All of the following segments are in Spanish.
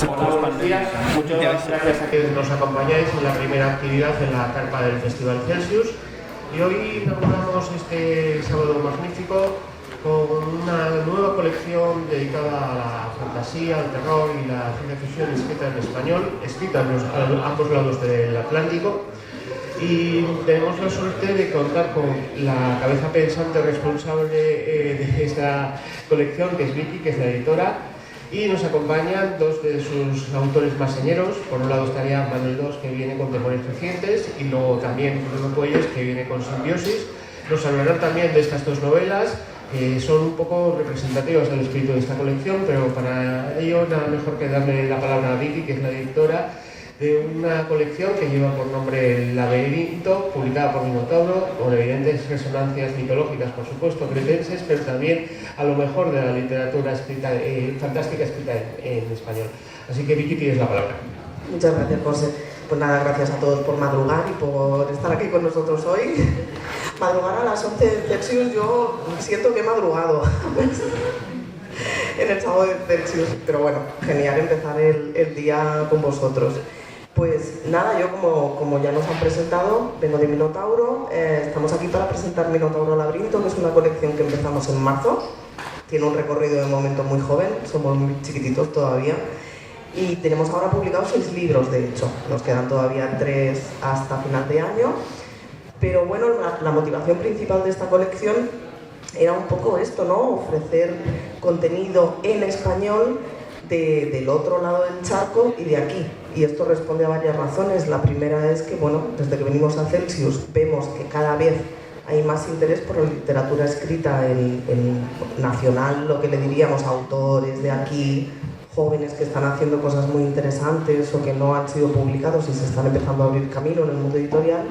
Hola, buenos días. Muchas gracias a que nos acompañáis en la primera actividad en la carpa del Festival Celsius. Y hoy inauguramos este sábado magnífico con una nueva colección dedicada a la fantasía, al terror y la ciencia ficción escrita en español, escrita a ambos lados del Atlántico. Y tenemos la suerte de contar con la cabeza pensante responsable de esta colección, que es Vicky, que es la editora, y nos acompañan dos de sus autores más señeros. Por un lado estaría Manuel II, que viene con Temores Recientes, y luego también Bruno Puelles, que viene con Simbiosis. Nos hablarán también de estas dos novelas, que son un poco representativas del espíritu de esta colección, pero para ello nada mejor que darle la palabra a Vicky, que es la editora de una colección que lleva por nombre El Laberinto, publicada por Minotauro, con evidentes resonancias mitológicas, por supuesto, cretenses, pero también a lo mejor de la literatura escrita, fantástica escrita en español. Así que, Vicky, tienes la palabra. Muchas gracias, José. Pues nada, gracias a todos por madrugar y por estar aquí con nosotros hoy. Madrugar a las 11 de Celsius, yo siento que he madrugado en el sábado de Celsius, pero bueno, genial empezar el día con vosotros. Pues nada, yo como ya nos han presentado, vengo de Minotauro. Estamos aquí para presentar Minotauro Laberinto, que es una colección que empezamos en marzo. Tiene un recorrido de momento muy joven, somos muy chiquititos todavía. Y tenemos ahora publicados 6 libros, de hecho. Nos quedan todavía 3 hasta final de año. Pero bueno, la motivación principal de esta colección era un poco esto, ¿no? Ofrecer contenido en español del otro lado del charco y de aquí. Y esto responde a varias razones. La primera es que, bueno, desde que venimos a Celsius vemos que cada vez hay más interés por la literatura escrita en nacional, lo que le diríamos autores de aquí, jóvenes que están haciendo cosas muy interesantes o que no han sido publicados y se están empezando a abrir camino en el mundo editorial.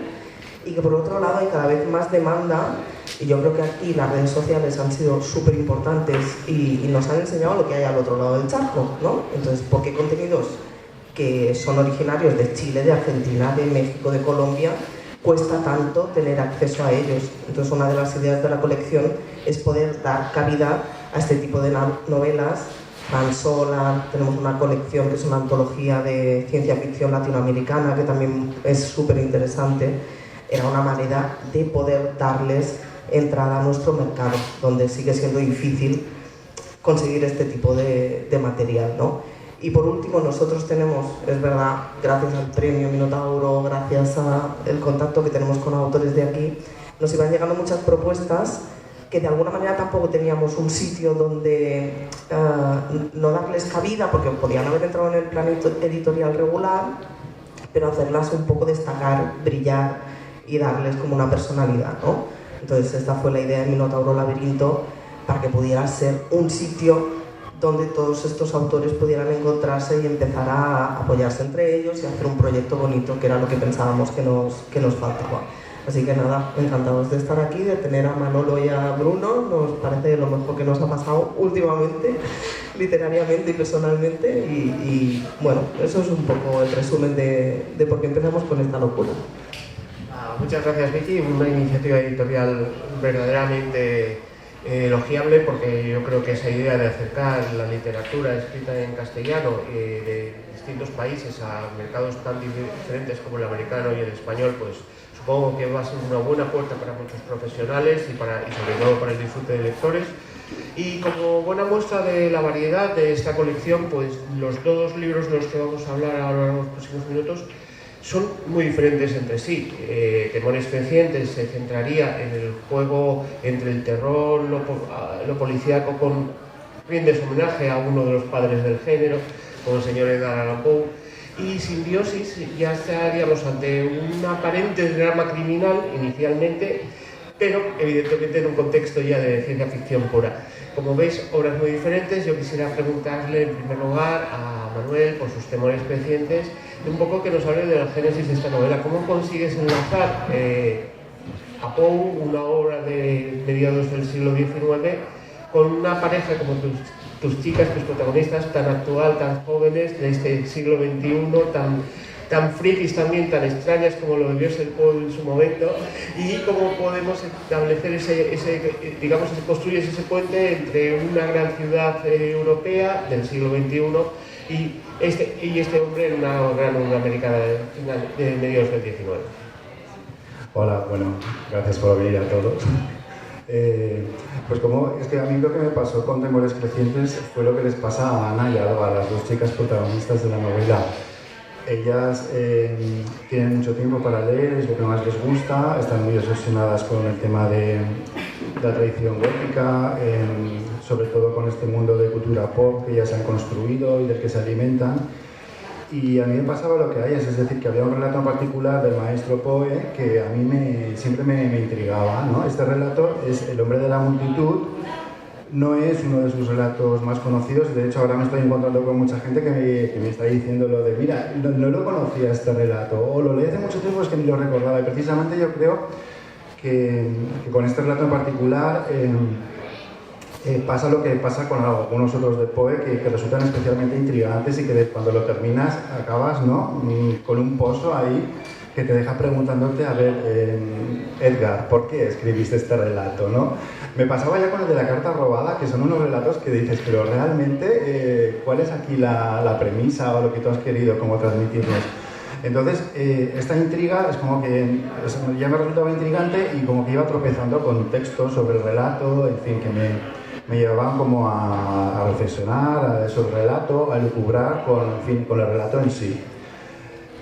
Y que por otro lado hay cada vez más demanda, y yo creo que aquí las redes sociales han sido súper importantes y nos han enseñado lo que hay al otro lado del charco, ¿no? Entonces, ¿por qué contenidos que son originarios de Chile, de Argentina, de México, de Colombia, cuesta tanto tener acceso a ellos? Entonces, una de las ideas de la colección es poder dar cabida a este tipo de novelas. Van Sola, tenemos una colección que es una antología de ciencia ficción latinoamericana que también es súper interesante. Era una manera de poder darles entrada a nuestro mercado, donde sigue siendo difícil conseguir este tipo de material, ¿no? Y por último, nosotros tenemos, es verdad, gracias al premio Minotauro, gracias al contacto que tenemos con autores de aquí, nos iban llegando muchas propuestas que de alguna manera tampoco teníamos un sitio donde no darles cabida, porque podían haber entrado en el plan editorial regular, pero hacerlas un poco destacar, brillar y darles como una personalidad, ¿no? Entonces esta fue la idea de Minotauro Laberinto, para que pudiera ser un sitio donde todos estos autores pudieran encontrarse y empezar a apoyarse entre ellos y hacer un proyecto bonito, que era lo que pensábamos que nos faltaba. Así que nada, encantados de estar aquí, de tener a Manolo y a Bruno. Nos parece lo mejor que nos ha pasado últimamente, literariamente y personalmente. Y bueno, eso es un poco el resumen de por qué empezamos con esta locura. Muchas gracias, Vicky. Una iniciativa editorial verdaderamente elogiable, porque yo creo que esa idea de acercar la literatura escrita en castellano de distintos países a mercados tan diferentes como el americano y el español, pues supongo que va a ser una buena puerta para muchos profesionales y sobre todo para el disfrute de lectores. Y como buena muestra de la variedad de esta colección, pues los 2 libros de los que vamos a hablar ahora en los próximos minutos son muy diferentes entre sí. Temores Crecientes se centraría en el juego entre el terror, lo policíaco, con rindes homenaje a uno de los padres del género, como el señor Edgar Allan Poe. Y Simbiosis ya estaríamos ante un aparente drama criminal inicialmente, pero evidentemente en un contexto ya de ciencia ficción pura. Como veis, obras muy diferentes. Yo quisiera preguntarle en primer lugar a Manuel, por sus Temores Crecientes, un poco que nos hable de la génesis de esta novela. ¿Cómo consigues enlazar a Poe, una obra de mediados del siglo XIX, con una pareja como tus chicas, tus protagonistas, tan actual, tan jóvenes, de este siglo XXI, tan frikis también, tan extrañas como lo debió ser Poe en su momento? Y cómo podemos establecer digamos, construyes ese puente entre una gran ciudad europea del siglo XXI y este hombre en una gran América de mediados del 19. Hola, bueno, gracias por venir a todos. Pues como es que a mí lo que me pasó con Temores Crecientes fue lo que les pasa a Ana y a Alba, las dos chicas protagonistas de la novela. Ellas tienen mucho tiempo para leer, es lo que más les gusta, están muy obsesionadas con el tema de la tradición gótica, sobre todo con este mundo de cultura pop que ya se han construido y del que se alimentan. Y a mí me pasaba lo que hay, es decir, que había un relato en particular del maestro Poe que a mí siempre me intrigaba, ¿no? Este relato es El hombre de la multitud, no es uno de sus relatos más conocidos, de hecho ahora me estoy encontrando con mucha gente que me está diciendo lo de mira, no lo conocía este relato, o lo leí hace mucho tiempo, es que ni lo recordaba, y precisamente yo creo que con este relato en particular pasa lo que pasa con algunos otros de Poe que resultan especialmente intrigantes y que cuando lo terminas acabas, ¿no?, con un pozo ahí que te deja preguntándote, a ver, Edgar, ¿por qué escribiste este relato, no? Me pasaba ya con el de la carta robada, que son unos relatos que dices, pero realmente, ¿cuál es aquí la premisa o lo que tú has querido como transmitirnos? Entonces, esta intriga es como que ya me resultaba intrigante y como que iba tropezando con textos sobre el relato, en fin, que me llevaban como a reflexionar sobre el relato, a lucubrar con el relato en sí.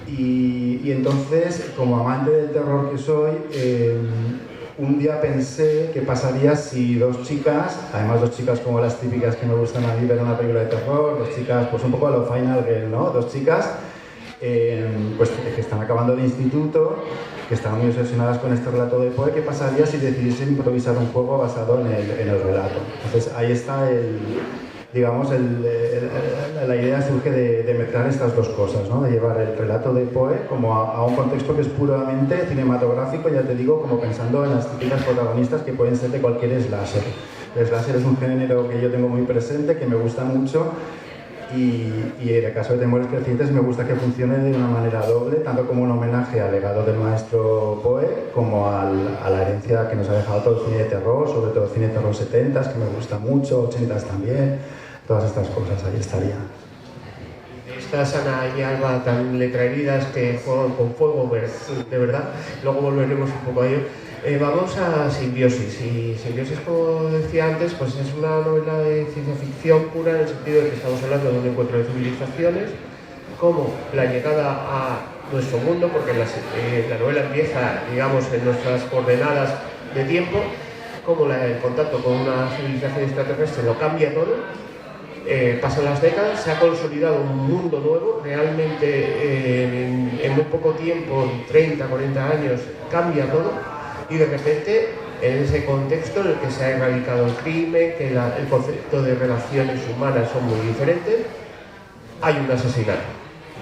Y entonces, como amante del terror que soy, un día pensé qué pasaría si dos chicas, además dos chicas como las típicas que me gustan a mí ver una película de terror, dos chicas pues un poco a lo Final Girl, ¿no? Dos chicas pues, que están acabando de instituto, que están muy obsesionadas con este relato de Poe, ¿qué pasaría si decidiesen improvisar un juego basado en el relato? Entonces ahí está digamos, la idea surge de mezclar estas dos cosas, ¿no? De llevar el relato de Poe como a un contexto que es puramente cinematográfico, ya te digo, como pensando en las típicas protagonistas que pueden ser de cualquier slasher. El slasher es un género que yo tengo muy presente, que me gusta mucho, y en el caso de Temores Crecientes me gusta que funcione de una manera doble, tanto como un homenaje al legado del maestro Poe, como a la herencia que nos ha dejado todo el cine de terror, sobre todo el cine de terror 70s, que me gusta mucho, 80s también, todas estas cosas, ahí estaría. Estas Ana y Alba tan letraheridas que juegan con fuego, de verdad, luego volveremos un poco a ello. Vamos a Simbiosis, y Simbiosis, como decía antes, pues es una novela de ciencia ficción pura, en el sentido de que estamos hablando de un encuentro de civilizaciones, como la llegada a nuestro mundo, porque la novela empieza, digamos, en nuestras coordenadas de tiempo, como el contacto con una civilización extraterrestre lo cambia todo. Pasan las décadas, se ha consolidado un mundo nuevo, realmente en muy poco tiempo, 30, 40 años, cambia todo. Y de repente, en ese contexto en el que se ha erradicado el crimen, que el concepto de relaciones humanas son muy diferentes, hay un asesinato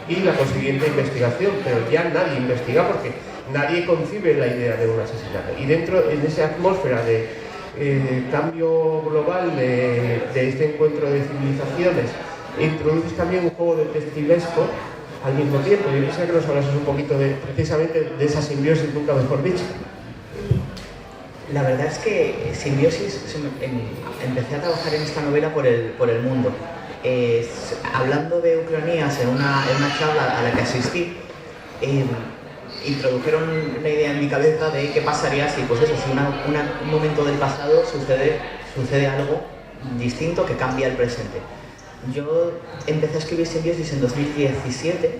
y la consiguiente investigación, pero ya nadie investiga porque nadie concibe la idea de un asesinato. Y dentro, en esa atmósfera de cambio global de este encuentro de civilizaciones, introduces también un juego detectivesco al mismo tiempo. Yo quisiera que nos hablases un poquito precisamente de esa simbiosis, nunca mejor dicho. La verdad es que Simbiosis, empecé a trabajar en esta novela por el mundo. Hablando de ucronías en una charla a la que asistí, introdujeron una idea en mi cabeza de qué pasaría si, pues eso, si un momento del pasado sucede algo distinto que cambia el presente. Yo empecé a escribir Simbiosis en 2017,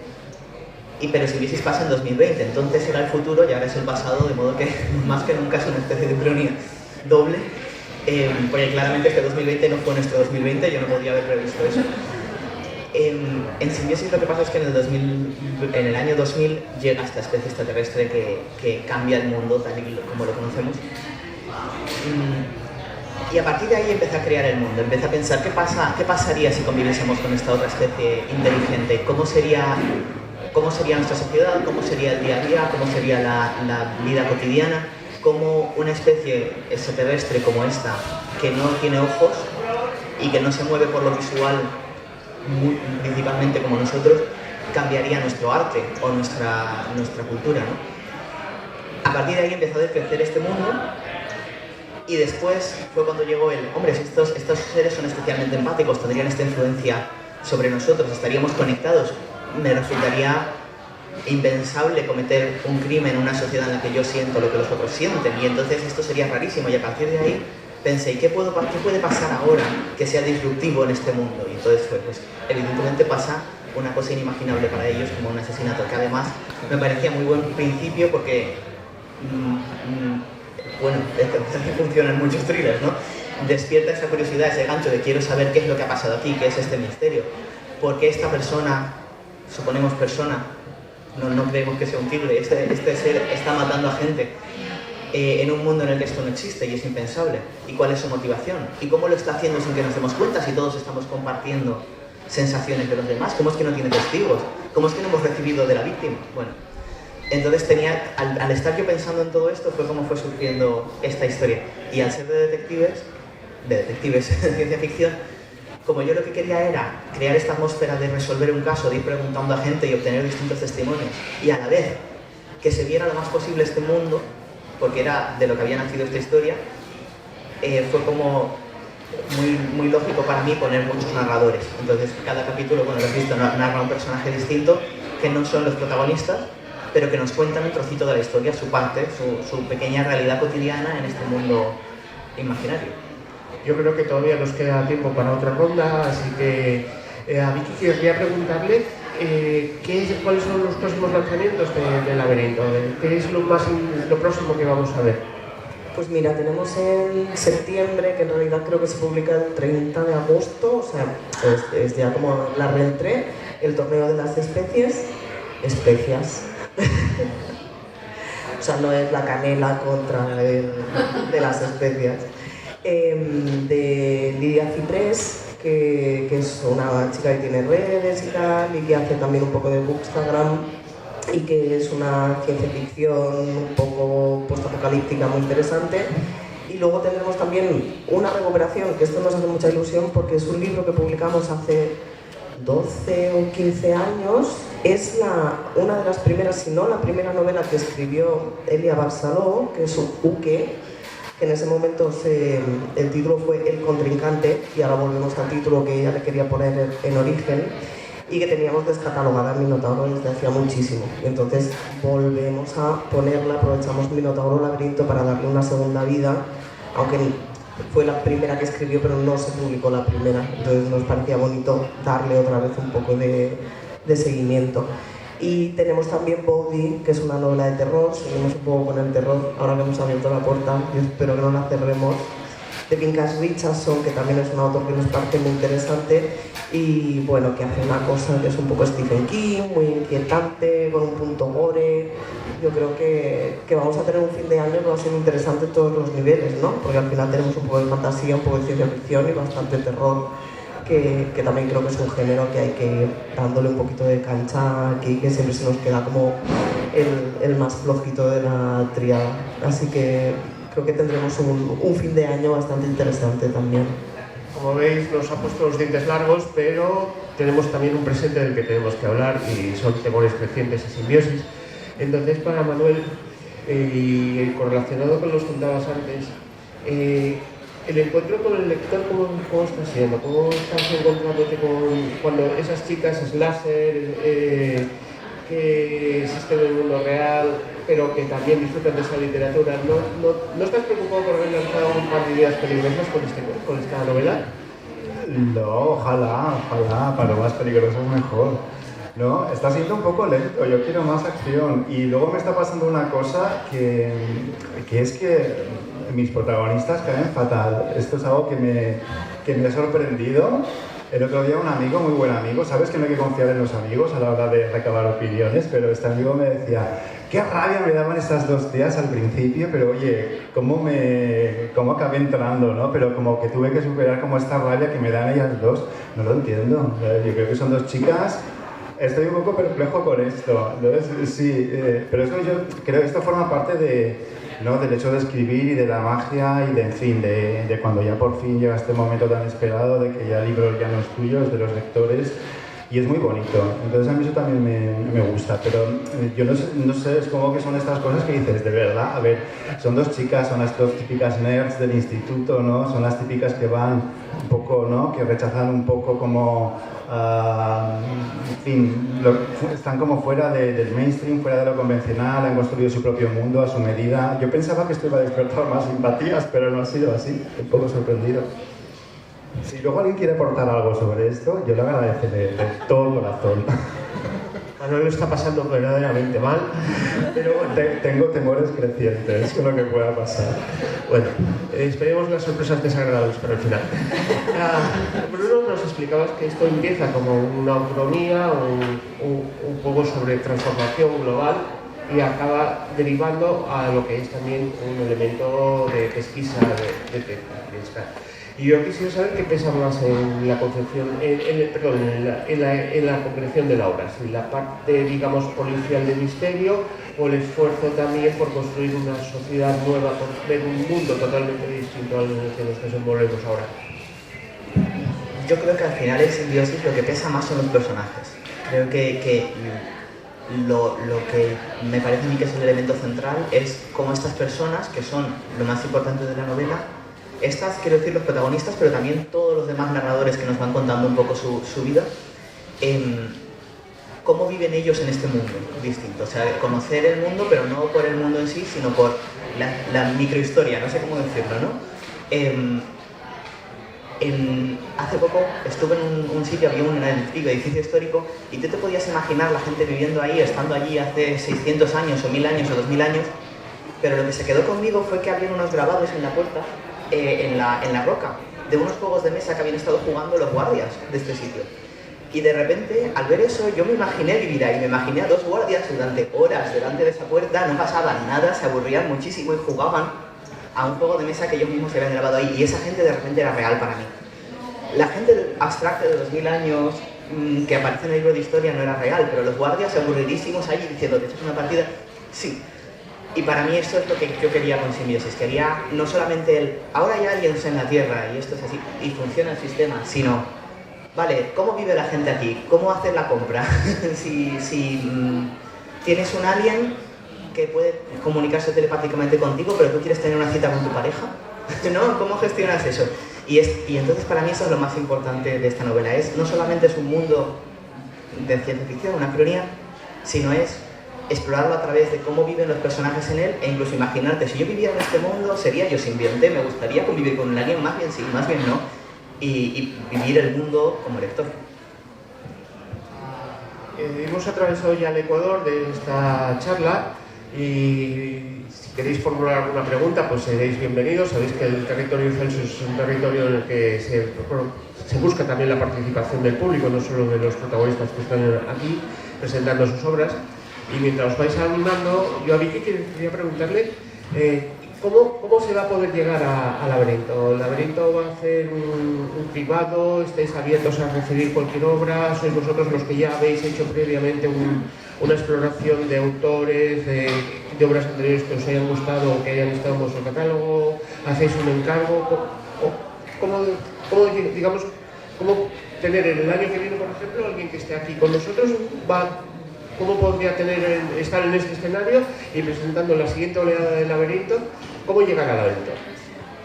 pero Simbiosis pasa en 2020, entonces era el futuro y ahora es el pasado, de modo que más que nunca es una especie de ucronía doble, porque claramente este 2020 no fue nuestro 2020, yo no podía haber previsto eso. En Simbiosis lo que pasa es que en el año 2000 llega esta especie extraterrestre que cambia el mundo tal y como lo conocemos. Y a partir de ahí empecé a crear el mundo, empecé a pensar qué pasaría si conviviésemos con esta otra especie inteligente, cómo sería nuestra sociedad, cómo sería el día a día, cómo sería la vida cotidiana, cómo una especie extraterrestre como esta, que no tiene ojos y que no se mueve por lo visual principalmente como nosotros, cambiaría nuestro arte o nuestra cultura, ¿no? A partir de ahí empezó a crecer este mundo y después fue cuando llegó si estos seres son especialmente empáticos, tendrían esta influencia sobre nosotros, estaríamos conectados. Me resultaría impensable cometer un crimen en una sociedad en la que yo siento lo que los otros sienten, y entonces esto sería rarísimo, y a partir de ahí pensé, ¿qué puede pasar ahora que sea disruptivo en este mundo? Y entonces pues evidentemente pasa una cosa inimaginable para ellos, como un asesinato, que además me parecía muy buen principio porque, bueno, es que funcionan muchos thrillers, ¿no? Despierta esa curiosidad, ese gancho de quiero saber qué es lo que ha pasado aquí, qué es este misterio, por qué esta persona, suponemos persona, no creemos que sea un tigre, este ser está matando a gente en un mundo en el que esto no existe y es impensable, y cuál es su motivación, y cómo lo está haciendo sin que nos demos cuenta si todos estamos compartiendo sensaciones de los demás, cómo es que no tiene testigos, cómo es que no hemos recibido de la víctima. Bueno, entonces al estar yo pensando en todo esto fue como fue surgiendo esta historia, y al ser de detectives de ciencia ficción, como yo lo que quería era crear esta atmósfera de resolver un caso, de ir preguntando a gente y obtener distintos testimonios, y a la vez que se viera lo más posible este mundo, porque era de lo que había nacido esta historia, fue como muy lógico para mí poner muchos narradores. Entonces cada capítulo, bueno, lo has visto, narra un personaje distinto, que no son los protagonistas, pero que nos cuentan un trocito de la historia, su parte, su pequeña realidad cotidiana en este mundo imaginario. Yo creo que todavía nos queda tiempo para otra ronda, así que a Vicky querría preguntarle cuáles son los próximos lanzamientos de Laberinto, qué es lo próximo que vamos a ver. Pues mira, tenemos en septiembre, que en realidad creo que se publica el 30 de agosto, o sea, es ya como la reentré, el torneo de las especias. O sea, no es la canela contra de las especias. De Lidia Ciprés, que es una chica que tiene redes y tal, y que hace también un poco de Bookstagram, y que es una ciencia ficción un poco postapocalíptica muy interesante. Y luego tendremos también una recuperación, que esto nos hace mucha ilusión porque es un libro que publicamos hace 12 o 15 años. Es una de las primeras, si no la primera novela que escribió Elia Barceló, que es un Uke, que en ese momento el título fue El contrincante, y ahora volvemos al título que ella le quería poner en origen, y que teníamos descatalogada en Minotauro desde hacía muchísimo. Y entonces volvemos a ponerla, aprovechamos Minotauro Laberinto para darle una segunda vida, aunque fue la primera que escribió, pero no se publicó la primera, entonces nos parecía bonito darle otra vez un poco de seguimiento. Y tenemos también Body, que es una novela de terror, seguimos un poco con el terror, ahora que hemos abierto la puerta, y espero que no la cerremos, de Pinkas Richardson, que también es un autor que nos parece muy interesante, y bueno, que hace una cosa que es un poco Stephen King, muy inquietante, con un punto gore. Yo creo que vamos a tener un fin de año que va a ser interesante en todos los niveles, ¿no? Porque al final tenemos un poco de fantasía, un poco de ciencia ficción y bastante terror, que también creo que es un género que hay que ir dándole un poquito de cancha aquí, que siempre se nos queda como el más flojito de la triada. Así que creo que tendremos un fin de año bastante interesante también. Como veis, nos ha puesto los dientes largos, pero tenemos también un presente del que tenemos que hablar, y son temores crecientes y simbiosis. Entonces, para Manuel, y correlacionado con lo que contabas antes, el encuentro con el lector, ¿cómo está siendo? ¿Cómo estás encontrándote cuando esas chicas slasher que existen en el mundo real, pero que también disfrutan de esa literatura? ¿No estás preocupado por haber lanzado un par de ideas peligrosas con esta novela? No, ojalá, para lo más peligroso es mejor. No, está siendo un poco lento, yo quiero más acción. Y luego me está pasando una cosa que es que mis protagonistas caen fatal. Esto es algo que me ha sorprendido. El otro día un amigo, muy buen amigo, sabes que no hay que confiar en los amigos a la hora de recabar opiniones, pero este amigo me decía, qué rabia me daban estas dos tías al principio, pero oye, cómo acabé entrando, ¿no? Pero como que tuve que superar como esta rabia que me dan ellas dos, no lo entiendo. Yo creo que son dos chicas. Estoy un poco perplejo con esto. Entonces, sí, pero eso yo creo que esto forma parte del hecho de escribir y de la magia y de cuando ya por fin llega este momento tan esperado de que ya el libro ya no es tuyo, es de los lectores. y es muy bonito. Entonces a mí eso también me gusta, pero yo no sé, es como que son estas cosas que dices, de verdad, a ver, son dos chicas, son las dos típicas nerds del instituto, ¿no? Son las típicas que van un poco, ¿no? Que rechazan un poco como, en fin, están como fuera del mainstream, fuera de lo convencional, han construido su propio mundo a su medida. Yo pensaba que esto iba a despertar más simpatías, pero no ha sido así, un poco sorprendido. Si luego alguien quiere aportar algo sobre esto, yo le agradeceré de todo corazón. Manuel lo está pasando verdaderamente mal, pero bueno. Tengo temores crecientes con lo que pueda pasar. Bueno, esperemos las sorpresas desagradables para el final. Bruno, nos explicabas que esto empieza como una autonomía, un poco sobre transformación global y acaba derivando a lo que es también un elemento de pesquisa, de pesca. Y yo quisiera saber qué pesa más en la concepción, en la concreción de la obra, si la parte, digamos, policial de misterio o el esfuerzo también por construir una sociedad nueva, por ver un mundo totalmente distinto al que nos desenvolvemos ahora. Yo creo que al final en Simbiosis lo que pesa más son los personajes. Creo que lo que me parece a mí que es el elemento central es cómo estas personas, que son lo más importante de la novela, estas, quiero decir, los protagonistas, pero también todos los demás narradores que nos van contando un poco su vida, cómo viven ellos en este mundo distinto. O sea, conocer el mundo, pero no por el mundo en sí, sino por la microhistoria, no sé cómo decirlo, ¿no? Hace poco estuve en un sitio, había un edificio histórico, y tú te podías imaginar la gente viviendo ahí, estando allí hace 600 años, o 1000 años, o 2000 años, pero lo que se quedó conmigo fue que había unos grabados en la puerta, en la roca, de unos juegos de mesa que habían estado jugando los guardias de este sitio. Y de repente, al ver eso, yo me imaginé vivir ahí, me imaginé a dos guardias durante horas delante de esa puerta, no pasaba nada, se aburrían muchísimo y jugaban a un juego de mesa que ellos mismos se habían grabado ahí, y esa gente de repente era real para mí. La gente abstracta de 2000 años que aparece en el libro de historia no era real, pero los guardias aburridísimos ahí diciendo, ¿te echas una partida? Sí. Y para mí esto es lo que yo quería con Simbiosis. Quería no solamente ahora hay aliens en la Tierra y esto es así, y funciona el sistema, sino, vale, ¿cómo vive la gente aquí? ¿Cómo hacer la compra? si tienes un alien que puede comunicarse telepáticamente contigo, pero tú quieres tener una cita con tu pareja, ¿no? ¿Cómo gestionas eso? Y entonces para mí eso es lo más importante de esta novela. No solamente es un mundo de ciencia ficción, una cronía, sino es explorarlo a través de cómo viven los personajes en él, e incluso imaginarte, si yo viviera en este mundo, sería yo simbionte, me gustaría convivir con un alien, más bien sí, más bien no, y vivir el mundo como lector. Hemos atravesado ya el Ecuador de esta charla y si queréis formular alguna pregunta, pues seréis bienvenidos. Sabéis que el territorio Celsius es un territorio en el que se busca también la participación del público, no solo de los protagonistas que están aquí presentando sus obras. Y mientras os vais animando, yo a Vicky quería preguntarle ¿cómo se va a poder llegar a Laberinto? ¿El Laberinto va a ser un privado? ¿Estáis abiertos a recibir cualquier obra? ¿Sois vosotros los que ya habéis hecho previamente una exploración de autores, de obras anteriores que os hayan gustado o que hayan estado en vuestro catálogo? ¿Hacéis un encargo? ¿Cómo tener el año que viene, por ejemplo, alguien que esté aquí con nosotros ¿cómo podría estar en este escenario y presentando la siguiente oleada del Laberinto? ¿Cómo llegar al Laberinto?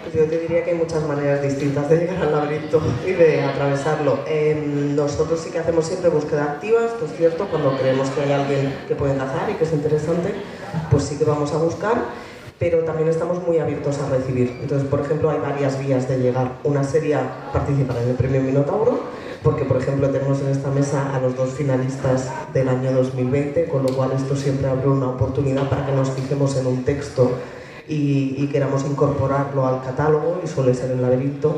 Pues yo te diría que hay muchas maneras distintas de llegar al Laberinto y de atravesarlo. Nosotros sí que hacemos siempre búsqueda activa, esto es cierto, cuando creemos que hay alguien que puede enlazar y que es interesante, pues sí que vamos a buscar, pero también estamos muy abiertos a recibir. Entonces, por ejemplo, hay varias vías de llegar. Una sería participar en el Premio Minotauro, porque, por ejemplo, tenemos en esta mesa a los 2 finalistas del año 2020, con lo cual esto siempre abre una oportunidad para que nos fijemos en un texto y queramos incorporarlo al catálogo, y suele ser el Laberinto.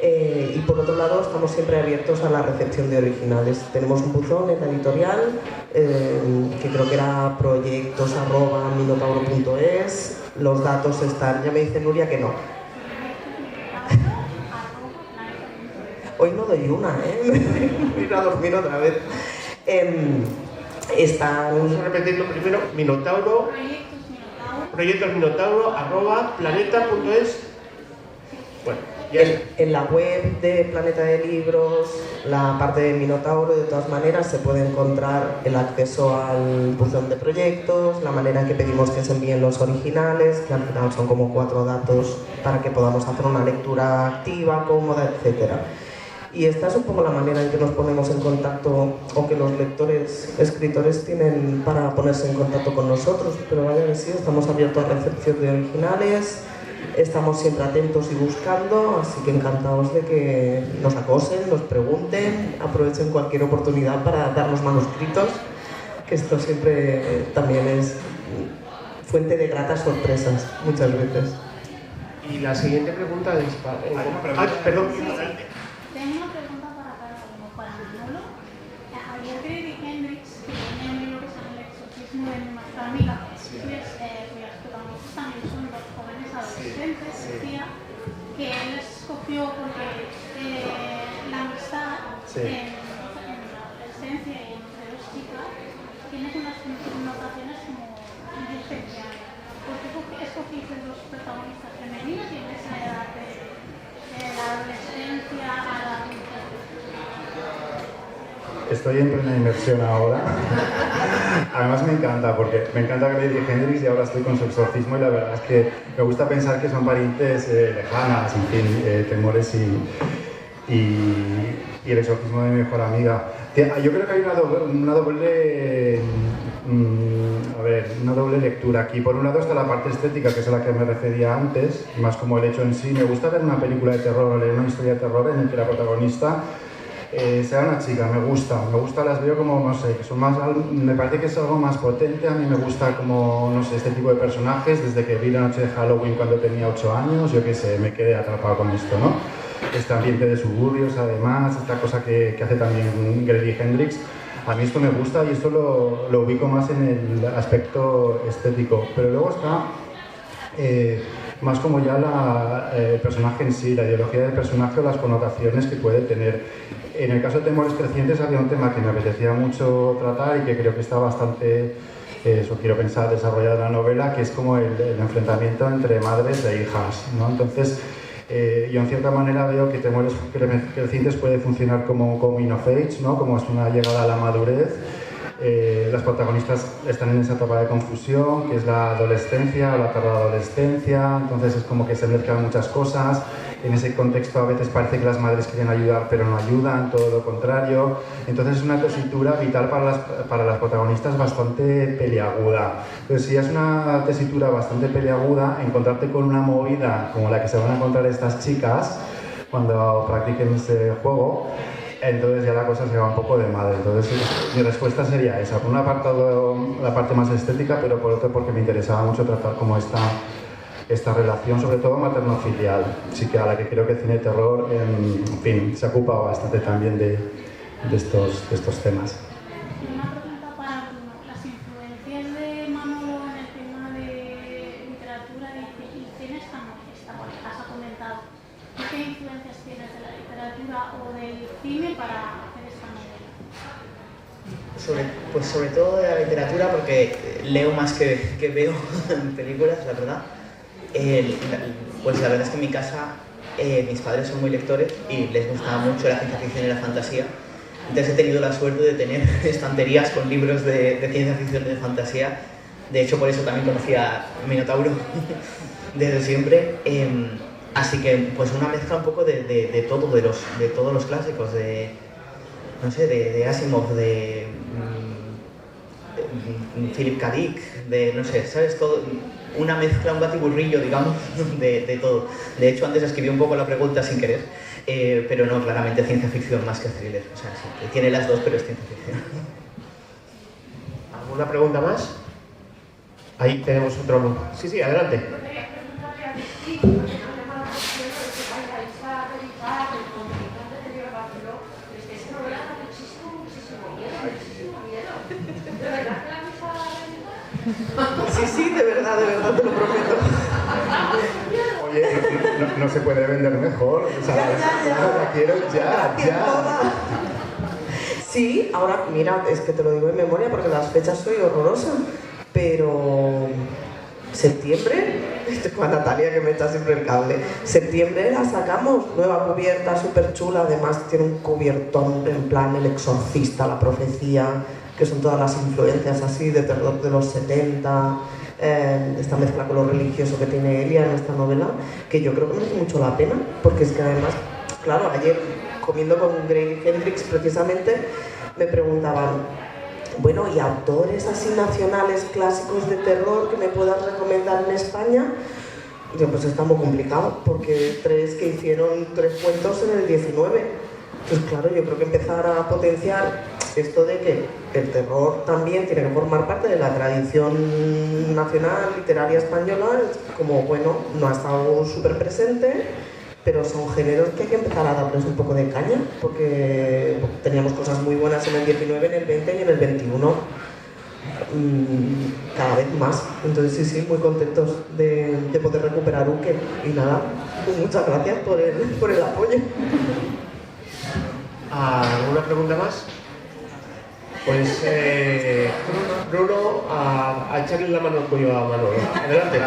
Y por otro lado, estamos siempre abiertos a la recepción de originales. Tenemos un buzón en la editorial, que creo que era proyectos@minotauro.es. Los datos están, ya me dice Nuria que no. Hoy no doy una, me voy a ir a dormir otra vez. Vamos a repetirlo primero. Minotauro, proyectosminotauro@planeta.es. Bueno, En la web de Planeta de Libros, la parte de Minotauro, de todas maneras, se puede encontrar el acceso al buzón de proyectos, la manera en que pedimos que se envíen los originales, que al final son como 4 datos para que podamos hacer una lectura activa, cómoda, etc. Y esta es un poco la manera en que nos ponemos en contacto, o que los lectores, escritores tienen para ponerse en contacto con nosotros. Pero vaya que sí, estamos abiertos a recepción de originales, estamos siempre atentos y buscando, así que encantados de que nos acosen, nos pregunten, aprovechen cualquier oportunidad para darnos manuscritos, que esto siempre también es fuente de gratas sorpresas, muchas veces. Y la siguiente pregunta es perdón. Tengo una pregunta para cada uno. Para Manolo, había Friedrich Hendrix, que tiene un libro que se llama El exorcismo de mi mejor amiga, cuyos protagonistas también son dos jóvenes adolescentes. Decía que él les escogió porque la amistad en la adolescencia y entre dos chicas tiene unas connotaciones como muy especiales. ¿Por qué escogiste dos protagonistas femeninas y en esa edad de la adolescencia a la adultez? Estoy en plena inmersión ahora. Además me encanta, porque me encanta Friedrich Hendrix y ahora estoy con su exorcismo y la verdad es que me gusta pensar que son parientes lejanas, en fin, Temores y el exorcismo de mi mejor amiga. Yo creo que hay una doble lectura aquí. Por un lado está la parte estética, que es a la que me refería antes, más como el hecho en sí. Me gusta ver una película de terror o leer una historia de terror en la que la protagonista sea una chica. Me gusta, las veo como, no sé, que son más, me parece que es algo más potente. A mí me gusta como, no sé, este tipo de personajes. Desde que vi La noche de Halloween cuando tenía 8 años, yo qué sé, me quedé atrapado con esto, ¿no? Este ambiente de suburbios, además, esta cosa que hace también Friedrich Hendrix. A mí esto me gusta y esto lo ubico más en el aspecto estético. Pero luego está más como ya el personaje en sí, la ideología del personaje o las connotaciones que puede tener. En el caso de Temores Crecientes había un tema que me apetecía mucho tratar y que creo que está bastante, eso quiero pensar, desarrollado en la novela, que es como el enfrentamiento entre madres e hijas, ¿no? Entonces, yo en cierta manera veo que Temores Crecientes puede funcionar como coming of age, ¿no? Como es una llegada a la madurez. Las protagonistas están en esa etapa de confusión, que es la adolescencia o la tarda adolescencia, entonces es como que se mezclan muchas cosas. En ese contexto a veces parece que las madres quieren ayudar pero no ayudan, todo lo contrario. Entonces es una tesitura vital para las protagonistas bastante peliaguda. Entonces si es una tesitura bastante peliaguda, encontrarte con una movida como la que se van a encontrar estas chicas cuando practiquen ese juego, entonces ya la cosa se va un poco de madre. Entonces mi respuesta sería esa. Por una parte la parte más estética, pero por otra porque me interesaba mucho tratar como esta relación, sobre todo materno-filial. Sí que a la que creo que el cine de terror, en fin, se ocupa bastante también de estos temas. Una pregunta para Bruno. Las influencias de Manolo en el tema de literatura y cine están bueno, has comentado. ¿Qué influencias tienes de la literatura o del cine para hacer esta novela? Pues sobre todo de la literatura, porque leo más que veo en películas, la verdad. Pues la verdad es que en mi casa mis padres son muy lectores y les gustaba mucho la ciencia ficción y la fantasía. Entonces he tenido la suerte de tener estanterías con libros de ciencia ficción y de fantasía. De hecho, por eso también conocí a Minotauro desde siempre. Así que pues una mezcla un poco de todos los clásicos, no sé, de Asimov, de Philip K. Dick, no sé, ¿sabes? Todo, una mezcla, un batiburrillo, digamos, de todo. De hecho, antes escribí un poco la pregunta sin querer, pero no, claramente ciencia ficción más que thriller. O sea, sí, tiene las dos, pero es ciencia ficción. ¿Alguna pregunta más? Ahí tenemos otro. Sí, adelante. Sí, de verdad, te lo prometo. Oye, no se puede vender mejor. O sea, la quiero ya. Sí, ahora, mira, es que te lo digo en memoria porque las fechas soy horrorosa, pero septiembre, estoy con Natalia que me echa siempre el cable, septiembre la sacamos, nueva cubierta, súper chula, además tiene un cubiertón en plan El Exorcista, La Profecía, que son todas las influencias así de terror de los 70, esta mezcla con lo religioso que tiene Elia en esta novela, que yo creo que merece mucho la pena, porque es que además, claro, ayer comiendo con Grady Hendrix precisamente, me preguntaban, bueno, ¿y autores así nacionales clásicos de terror que me puedas recomendar en España? Yo, pues está muy complicado, porque hicieron 3 cuentos en el 19. Entonces, claro, yo creo que empezar a potenciar esto de que el terror también tiene que formar parte de la tradición nacional literaria española, como, bueno, no ha estado súper presente, pero son géneros que hay que empezar a darles un poco de caña, porque teníamos cosas muy buenas en el 19, en el 20 y en el 21, cada vez más. Entonces sí, muy contentos de poder recuperar Uke. Y nada, pues muchas gracias por el apoyo. ¿Alguna pregunta más? Pues Bruno, a echarle la mano al cuello a Manolo. Adelante.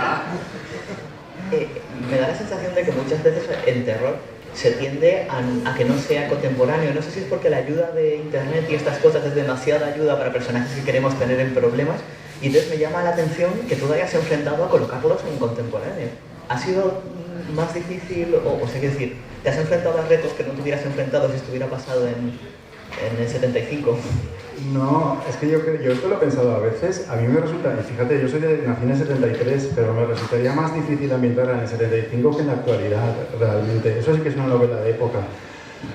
Me da la sensación de que muchas veces el terror se tiende a que no sea contemporáneo. No sé si es porque la ayuda de internet y estas cosas es demasiada ayuda para personajes que queremos tener en problemas, y entonces me llama la atención que tú hayas enfrentado a colocarlos en contemporáneo. ¿Ha sido más difícil, o sea, quiero decir, te has enfrentado a retos que no te hubieras enfrentado si estuviera pasado en el 75? No, es que yo esto lo he pensado a veces. A mí me resulta, y fíjate, yo nací en el 73, pero me resultaría más difícil ambientarla en el 75 que en la actualidad, realmente. Eso sí que es una novela de época.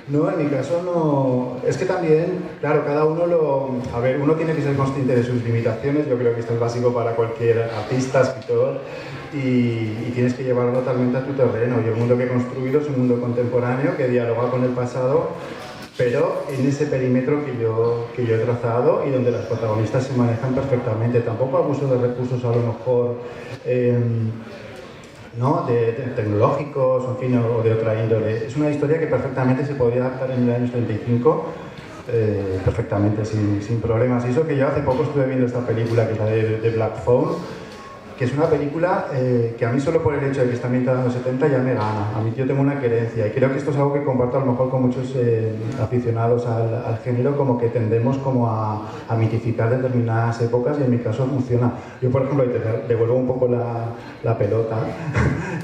No, en mi caso no. Es que también, claro, cada uno a ver, uno tiene que ser consciente de sus limitaciones. Yo creo que esto es básico para cualquier artista, escritor, y tienes que llevarlo totalmente a tu terreno. Y el mundo que he construido es un mundo contemporáneo que dialoga con el pasado, pero en ese perímetro que yo he trazado y donde las protagonistas se manejan perfectamente. Tampoco abuso de recursos a lo mejor ¿no? de tecnológicos, en fin, o de otra índole. Es una historia que perfectamente se podría adaptar en el año 35, perfectamente, sin problemas. Y eso que yo hace poco estuve viendo esta película, que es la de Black Phone, que es una película que a mí solo por el hecho de que está ambientada en los 70 ya me gana. A mí yo tengo una querencia y creo que esto es algo que comparto a lo mejor con muchos aficionados al género, como que tendemos como a mitificar determinadas épocas, y en mi caso funciona. Yo, por ejemplo, te devuelvo un poco la pelota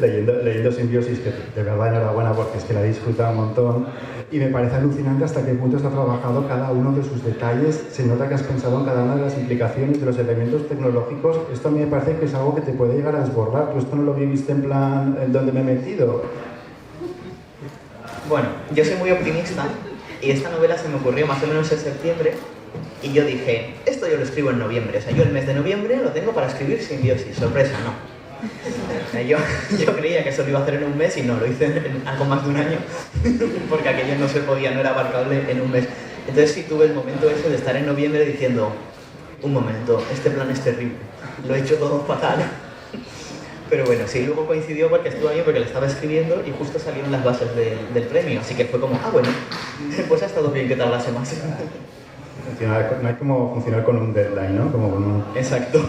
leyendo Simbiosis, que de verdad enhorabuena porque es que la he disfrutado un montón. Y me parece alucinante hasta qué punto está trabajado cada uno de sus detalles. Se nota que has pensado en cada una de las implicaciones de los elementos tecnológicos. Esto a mí me parece que es algo que te puede llegar a desbordar. ¿Tú esto no lo viviste en plan en donde me he metido? Bueno, yo soy muy optimista y esta novela se me ocurrió más o menos en septiembre, y yo dije, esto yo lo escribo en noviembre. O sea, yo el mes de noviembre lo tengo para escribir Simbiosis. Sorpresa, no. O sea, yo creía que eso lo iba a hacer en un mes y no, lo hice en algo más de un año, porque aquello no se podía, no era abarcable en un mes. Entonces sí tuve el momento ese de estar en noviembre diciendo, un momento, este plan es terrible, lo he hecho todo fatal. Pero bueno, sí, luego coincidió porque estuve ahí, porque le estaba escribiendo y justo salieron las bases del premio, así que fue como, bueno, pues ha estado bien que tardase más. No hay como funcionar con un deadline, ¿no? Como con un... Exacto.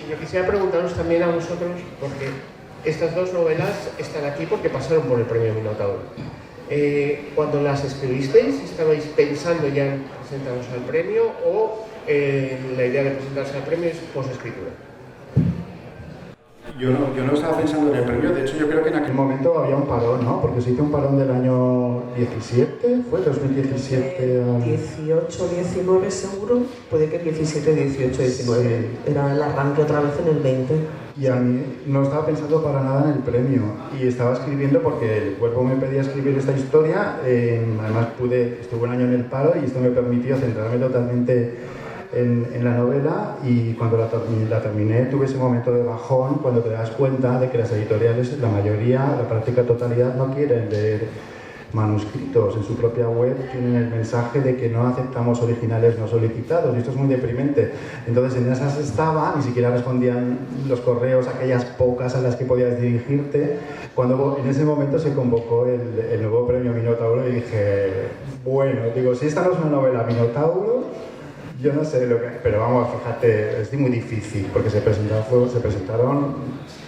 Yo quisiera preguntaros también a vosotros, porque estas dos novelas están aquí porque pasaron por el premio Minotauro. Cuando las escribisteis, ¿estabais pensando ya en presentaros al premio, o la idea de presentarse al premio es posescritura? Yo no estaba pensando en el premio. De hecho, yo creo que en aquel momento había un parón, ¿no? Porque se hizo un parón del año 17, ¿fue? 2017... 18, 19 seguro, puede que 17, 18, 19. Sí. Era el arranque otra vez en el 20. Y a mí no estaba pensando para nada en el premio, y estaba escribiendo porque el cuerpo me pedía escribir esta historia. Además estuve un año en el paro y esto me permitió centrarme totalmente en la novela, y cuando la terminé tuve ese momento de bajón cuando te das cuenta de que las editoriales, la mayoría, la práctica totalidad, no quieren leer manuscritos. En su propia web tienen el mensaje de que no aceptamos originales no solicitados, y esto es muy deprimente. Entonces en esas estaba, ni siquiera respondían los correos, aquellas pocas a las que podías dirigirte, cuando en ese momento se convocó el nuevo premio Minotauro, y dije, bueno, digo, si esta no es una novela Minotauro, Yo no sé lo que... Pero vamos, fíjate, es muy difícil, porque se presentaron...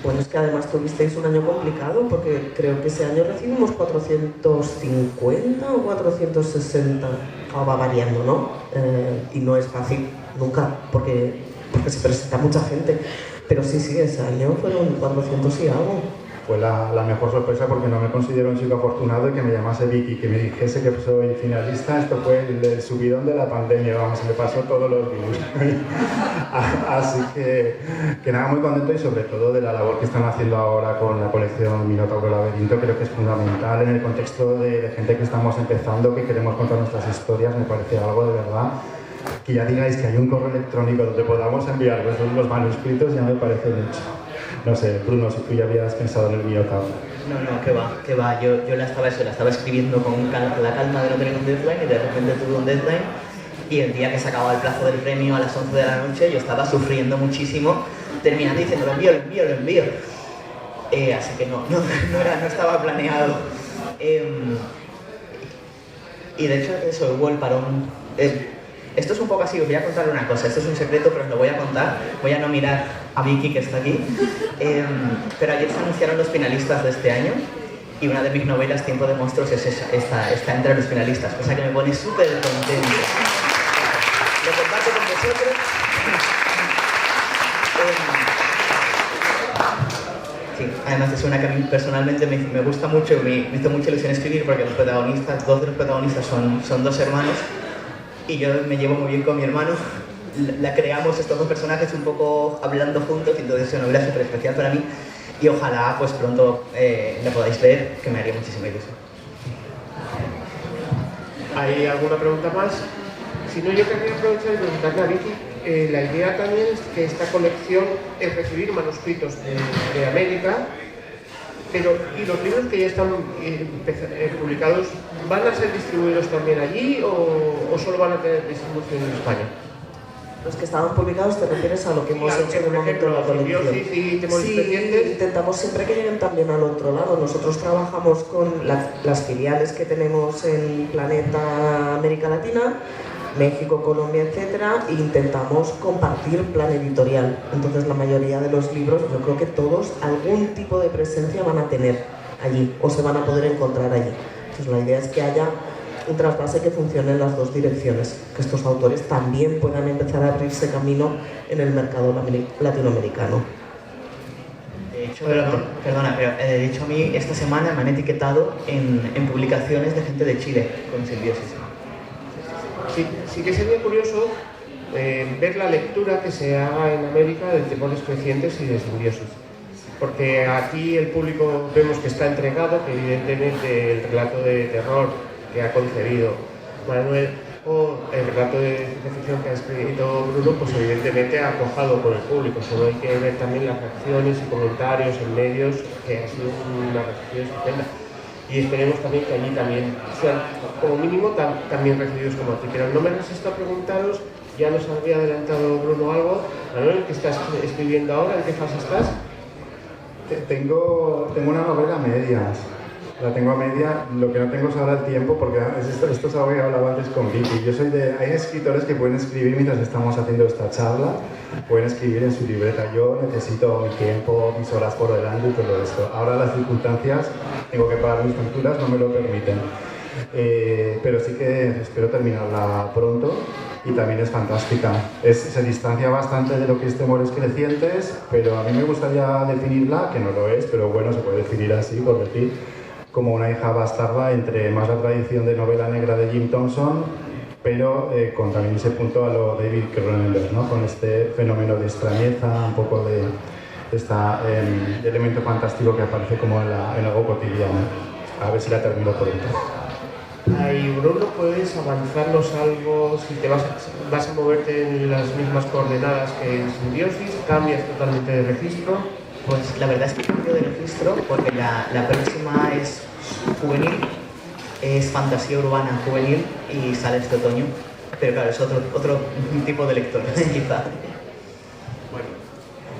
Bueno, es que además tuvisteis un año complicado, porque creo que ese año recibimos 450 o 460, va variando, ¿no? Y no es fácil, nunca, porque se presenta mucha gente. Pero sí, ese año fueron 400 y algo. Fue la mejor sorpresa porque no me considero un chico afortunado y que me llamase Vicky, que me dijese que soy finalista. Esto fue el subidón de la pandemia, vamos, me pasó todos los virus. Así que nada, muy contento y sobre todo de la labor que están haciendo ahora con la colección Minotauro Laberinto. Creo que es fundamental en el contexto de gente que estamos empezando, que queremos contar nuestras historias. Me parece algo de verdad. Que ya digáis que hay un correo electrónico donde podamos enviar los manuscritos ya me parece mucho. No sé, Bruno, si tú ya habías pensado en el Minotauro. No, que va. Yo la estaba escribiendo con la calma de no tener un deadline y de repente tuve un deadline y el día que se acababa el plazo del premio a las 11 de la noche yo estaba sufriendo muchísimo, terminando diciendo lo envío. Así que no estaba planeado. Y de hecho eso, hubo el parón. Esto es un poco así, os voy a contar una cosa, esto es un secreto, pero os lo voy a contar. Voy a no mirar a Vicky, que está aquí. Pero ayer se anunciaron los finalistas de este año y una de mis novelas, Tiempo de Monstruos, está entre los finalistas, cosa que me pone súper contento. Lo comparto con vosotros. Sí, además es una que a mí personalmente me gusta mucho y me hizo mucha ilusión escribir porque dos de los protagonistas son dos hermanos. Y yo me llevo muy bien con mi hermano, la creamos estos dos personajes un poco hablando juntos y entonces es una novela súper especial para mí y ojalá pues pronto la podáis ver, que me haría muchísima ilusión. ¿Hay alguna pregunta más? Si no, yo querría aprovechar y preguntarle a Vicky, la idea también es que esta colección es recibir manuscritos de América, pero ¿y los libros que ya están publicados van a ser distribuidos también allí o solo van a tener distribución en España? Los que estaban publicados, ¿te refieres a lo que hemos hecho de momento en la colección? Sí, intentamos siempre que lleguen también al otro lado. Nosotros trabajamos con las filiales que tenemos en Planeta América Latina, México, Colombia, etcétera, e intentamos compartir plan editorial. Entonces la mayoría de los libros, yo creo que todos, algún tipo de presencia van a tener allí o se van a poder encontrar allí. Entonces la idea es que haya un trasvase que funcione en las dos direcciones, que estos autores también puedan empezar a abrirse camino en el mercado latinoamericano. De hecho, perdona, pero de hecho a mí esta semana me han etiquetado en publicaciones de gente de Chile con Simbiosis. Sí que sería curioso ver la lectura que se haga en América de Temores Crecientes y de Simbiosis. Porque aquí el público vemos que está entregado, que evidentemente el relato de terror que ha concebido Manuel o el relato de ciencia ficción que ha escrito Bruno, pues evidentemente ha cuajado con el público. Solo hay que ver también las reacciones y comentarios en medios, que ha sido una reacción estupenda. Y esperemos también que allí también sean, como mínimo, también recibidos como aquí. Pero no me resisto a preguntaros, ya nos había adelantado Bruno algo. Manuel, ¿qué estás escribiendo ahora? ¿En qué fase estás? Tengo una novela a medias. La tengo a media, lo que no tengo es ahora el tiempo, porque esto es algo que hablaba antes con Vicky. Hay escritores que pueden escribir mientras estamos haciendo esta charla, pueden escribir en su libreta. Yo necesito mi tiempo, mis horas por delante y todo esto. Ahora las circunstancias, tengo que pagar mis facturas, no me lo permiten. Pero sí que espero terminarla pronto y también es fantástica. Se distancia bastante de lo que es Temores Crecientes, pero a mí me gustaría definirla, que no lo es, pero bueno, se puede definir así, por decir, como una hija bastarda entre más la tradición de novela negra de Jim Thompson, pero con también ese punto a lo David Cronenberg, ¿no? Con este fenómeno de extrañeza, un poco de este elemento fantástico que aparece como en algo cotidiano. A ver si la termino pronto. Ahí, Bruno, ¿puedes avanzarnos algo? Si te vas a moverte en las mismas coordenadas que en Simbiosis, ¿cambias totalmente de registro? Pues la verdad es que cambio de registro porque la próxima es juvenil, es fantasía urbana juvenil y sale este otoño, pero claro, es otro tipo de lector, quizá. Bueno,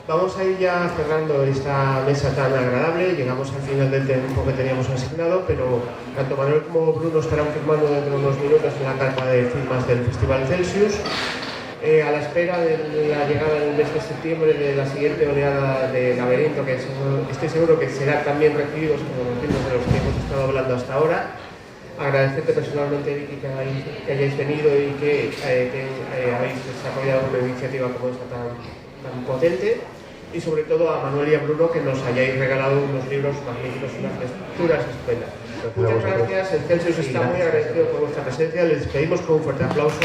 vamos a ir ya cerrando esta mesa tan agradable. Llegamos al final del tiempo que teníamos asignado, pero tanto Manuel como Bruno estarán firmando dentro de unos minutos en la carpa de firmas del Festival Celsius. a la espera de la llegada del mes de septiembre de la siguiente oleada de Laberinto, que estoy seguro que será también recibidos como los libros de los que hemos estado hablando hasta ahora. Agradecerte personalmente, Vicky, que hayáis venido y que habéis desarrollado una iniciativa como esta tan potente. Y sobre todo a Manuel y a Bruno, que nos hayáis regalado unos libros magníficos, unas lecturas estupendas. Muchas gracias, el Celsius está muy agradecido por vuestra presencia, les pedimos con un fuerte aplauso.